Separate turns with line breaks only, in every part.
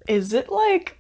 Is it like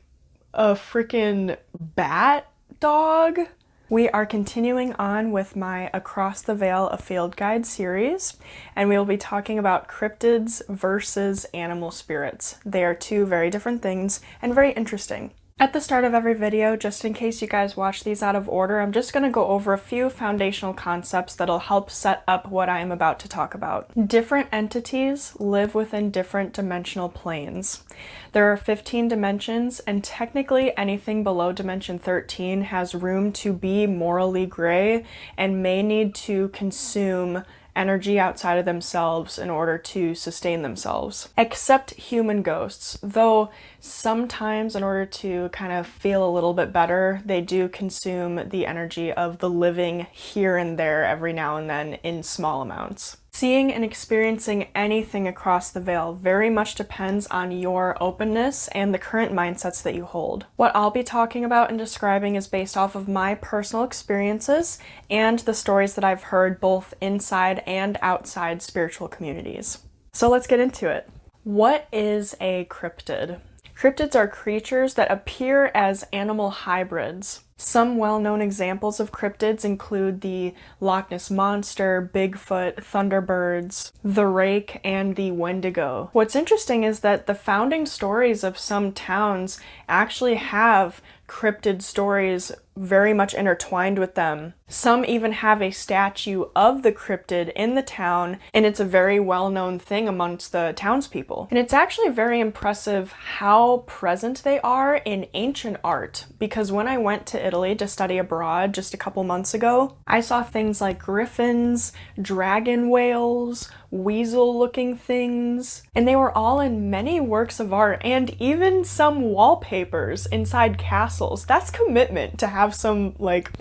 a freaking bat dog? We are continuing on with my Across the Veil a Field Guide series, and we will be talking about cryptids versus animal spirits. They are two very different things and very interesting. At the start of every video, just in case you guys watch these out of order, I'm just going to go over a few foundational concepts that'll help set up what I am about to talk about. Different entities live within different dimensional planes. There are 15 dimensions, and technically anything below dimension 13 has room to be morally gray and may need to consume energy outside of themselves in order to sustain themselves. Except human ghosts, though sometimes in order to kind of feel a little bit better, they do consume the energy of the living here and there every now and then in small amounts. Seeing and experiencing anything across the veil very much depends on your openness and the current mindsets that you hold. What I'll be talking about and describing is based off of my personal experiences and the stories that I've heard both inside and outside spiritual communities. So let's get into it. What is a cryptid? Cryptids are creatures that appear as animal hybrids. Some well-known examples of cryptids include the Loch Ness Monster, Bigfoot, Thunderbirds, the Rake, and the Wendigo. What's interesting is that the founding stories of some towns actually have cryptid stories very much intertwined with them. Some even have a statue of the cryptid in the town, and it's a very well-known thing amongst the townspeople. And it's actually very impressive how present they are in ancient art, because when I went to Italy to study abroad just a couple months ago, I saw things like griffins, dragon whales, weasel-looking things, and they were all in many works of art and even some wallpapers inside castles. That's commitment to have some like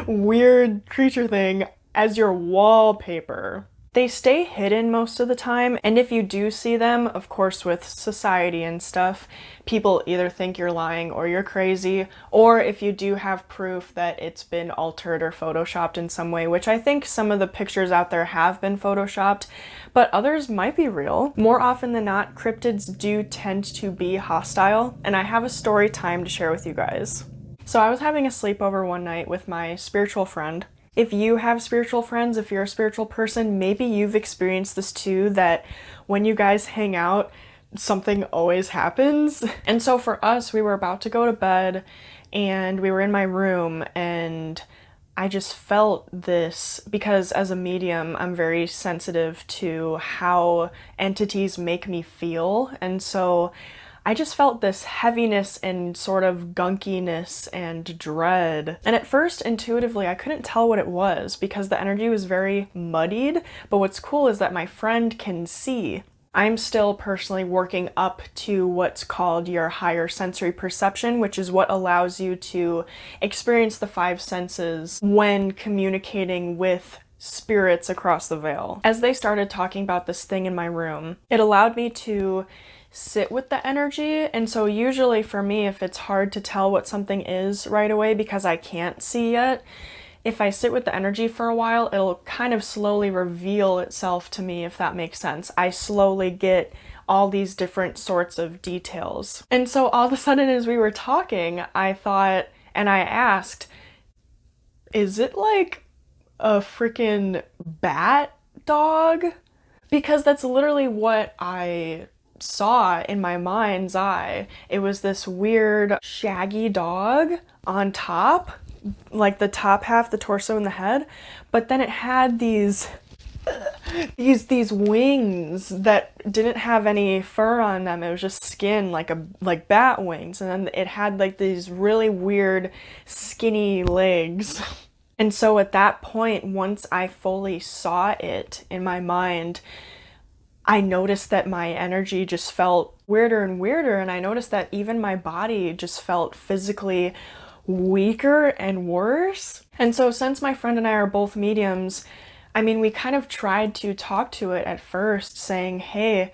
weird creature thing as your wallpaper. They stay hidden most of the time, and if you do see them, of course with society and stuff, people either think you're lying or you're crazy, or if you do have proof that it's been altered or photoshopped in some way, which I think some of the pictures out there have been photoshopped, but others might be real. More often than not, cryptids do tend to be hostile, and I have a story time to share with you guys. So I was having a sleepover one night with my spiritual friend. If you have spiritual friends, if you're a spiritual person, maybe you've experienced this too, that when you guys hang out, something always happens. And so for us, we were about to go to bed and we were in my room, and I just felt this because as a medium, I'm very sensitive to how entities make me feel. And so I just felt this heaviness and sort of gunkiness and dread. And at first, intuitively, I couldn't tell what it was because the energy was very muddied. But what's cool is that my friend can see. I'm still personally working up to what's called your higher sensory perception, which is what allows you to experience the five senses when communicating with spirits across the veil. As they started talking about this thing in my room, it allowed me to sit with the energy. And so usually for me, if it's hard to tell what something is right away because I can't see yet, if I sit with the energy for a while, it'll kind of slowly reveal itself to me, if that makes sense. I slowly get all these different sorts of details. And so all of a sudden as we were talking, I thought, and I asked, is it like a freaking bat dog? Because that's literally what I saw in my mind's eye. It was this weird shaggy dog on top, like the top half, the torso and the head, but then it had these wings that didn't have any fur on them. It was just skin, like bat wings, and then it had like these really weird skinny legs. And so at that point, once I fully saw it in my mind, I noticed that my energy just felt weirder and weirder, and I noticed that even my body just felt physically weaker and worse. And so since my friend and I are both mediums, I mean, we kind of tried to talk to it at first, saying, hey,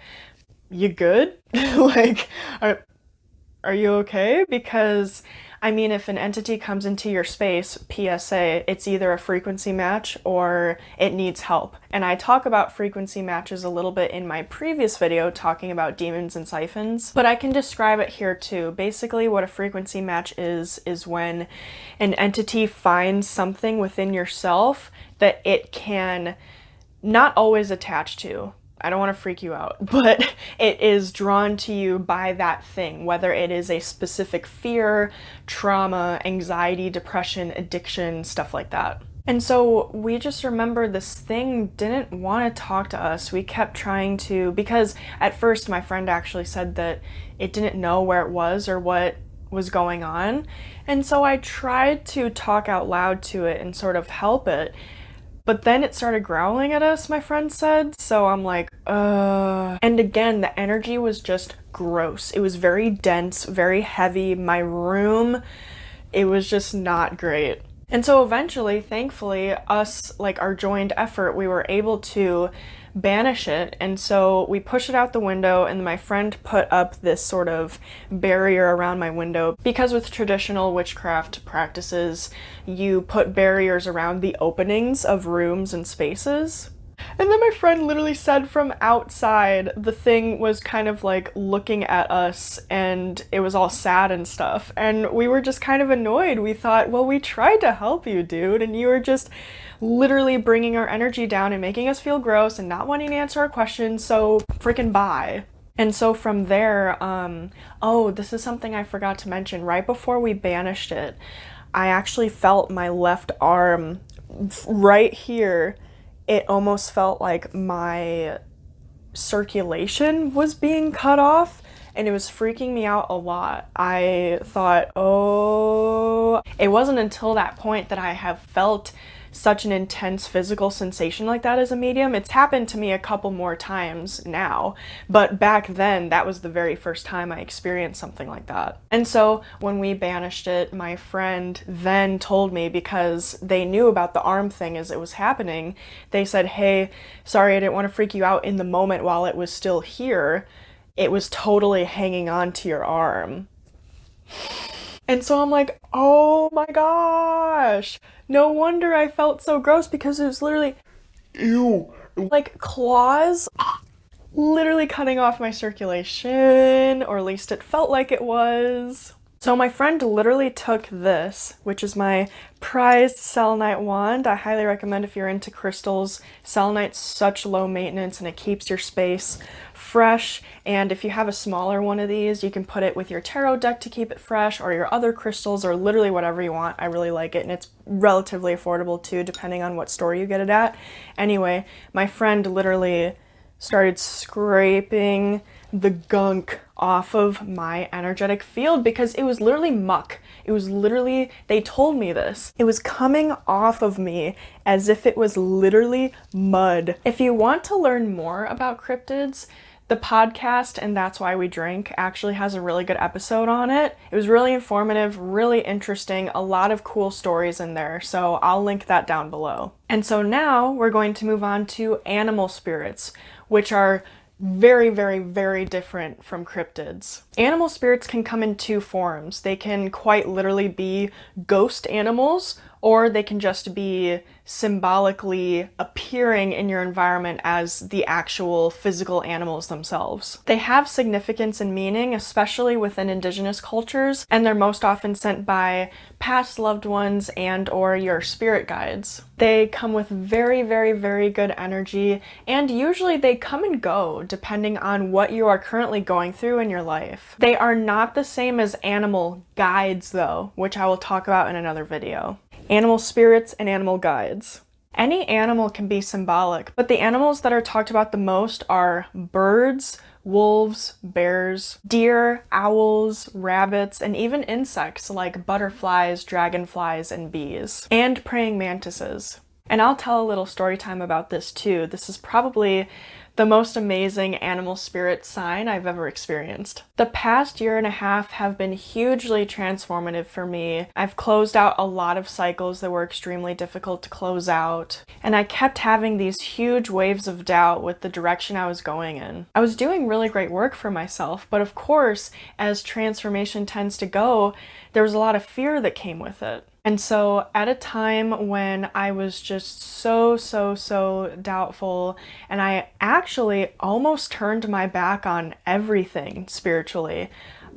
you good? Like, are you okay? Because I mean, if an entity comes into your space, PSA, it's either a frequency match or it needs help. And I talk about frequency matches a little bit in my previous video talking about demons and siphons, but I can describe it here too. Basically, what a frequency match is when an entity finds something within yourself that it can not always attach to. I don't want to freak you out, but it is drawn to you by that thing, whether it is a specific fear, trauma, anxiety, depression, addiction, stuff like that. And so we just remember this thing didn't want to talk to us. We kept trying to, because at first my friend actually said that it didn't know where it was or what was going on. And so I tried to talk out loud to it and sort of help it. But then it started growling at us, my friend said, so I'm like, And again, the energy was just gross. It was very dense, very heavy. My room, it was just not great. And so eventually, thankfully, us, like our joined effort, we were able to banish it. And so we pushed it out the window, and my friend put up this sort of barrier around my window, because with traditional witchcraft practices, you put barriers around the openings of rooms and spaces. And then my friend literally said from outside, the thing was kind of like looking at us and it was all sad and stuff. And we were just kind of annoyed. We thought, well, we tried to help you, dude, and you were just literally bringing our energy down and making us feel gross and not wanting to answer our questions, so freaking bye. And so from there, oh, this is something I forgot to mention. Right before we banished it, I actually felt my left arm right here. It almost felt like my circulation was being cut off, and it was freaking me out a lot. I thought, oh, it wasn't until that point that I have felt such an intense physical sensation like that as a medium. It's happened to me a couple more times now, but back then that was the very first time I experienced something like that. And so when we banished it, my friend then told me, because they knew about the arm thing as it was happening, they said, hey, sorry, I didn't want to freak you out in the moment while it was still here. It was totally hanging on to your arm. And so I'm like, oh my gosh, no wonder I felt so gross, because it was literally, ew, like claws literally cutting off my circulation, or at least it felt like it was. So my friend literally took this, which is my prized selenite wand. I highly recommend if you're into crystals. Selenite's such low maintenance and it keeps your space fresh. And if you have a smaller one of these, you can put it with your tarot deck to keep it fresh, or your other crystals, or literally whatever you want. I really like it, and it's relatively affordable too, depending on what store you get it at. Anyway, my friend literally started scraping the gunk off of my energetic field, because it was literally muck. It was literally, they told me this, it was coming off of me as if it was literally mud. If you want to learn more about cryptids, the podcast And That's Why We Drink actually has a really good episode on it. It was really informative, really interesting, a lot of cool stories in there, so I'll link that down below. And so now we're going to move on to animal spirits, which are very, very, very different from cryptids. Animal spirits can come in two forms. They can quite literally be ghost animals, or they can just be symbolically appearing in your environment as the actual physical animals themselves. They have significance and meaning, especially within indigenous cultures, and they're most often sent by past loved ones and or your spirit guides. They come with very, very, very good energy, and usually they come and go depending on what you are currently going through in your life. They are not the same as animal guides though, which I will talk about in another video. Animal spirits and animal guides. Any animal can be symbolic, but the animals that are talked about the most are birds, wolves, bears, deer, owls, rabbits, and even insects like butterflies, dragonflies, and bees, and praying mantises. And I'll tell a little story time about this too. This is probably the most amazing animal spirit sign I've ever experienced. The past year and a half have been hugely transformative for me. I've closed out a lot of cycles that were extremely difficult to close out, and I kept having these huge waves of doubt with the direction I was going in. I was doing really great work for myself, but of course, as transformation tends to go, there was a lot of fear that came with it. And so at a time when I was just so doubtful, and I actually almost turned my back on everything spiritually,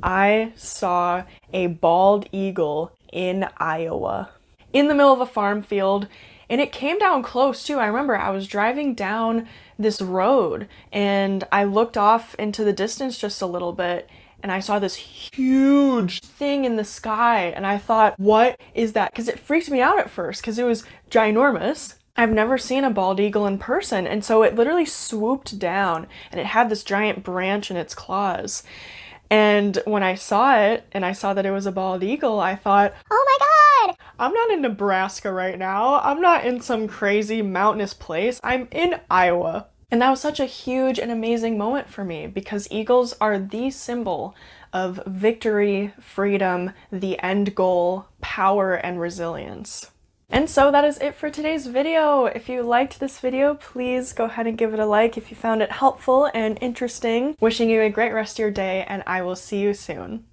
I saw a bald eagle in Iowa, in the middle of a farm field, and it came down close too. I remember I was driving down this road and I looked off into the distance just a little bit, and I saw this huge thing in the sky, and I thought, what is that? Because it freaked me out at first because it was ginormous. I've never seen a bald eagle in person, and so it literally swooped down, and it had this giant branch in its claws. And when I saw it, and I saw that it was a bald eagle, I thought, oh my god! I'm not in Nebraska right now. I'm not in some crazy mountainous place. I'm in Iowa. And that was such a huge and amazing moment for me because eagles are the symbol of victory, freedom, the end goal, power, and resilience. And so that is it for today's video. If you liked this video, please go ahead and give it a like if you found it helpful and interesting. Wishing you a great rest of your day, and I will see you soon.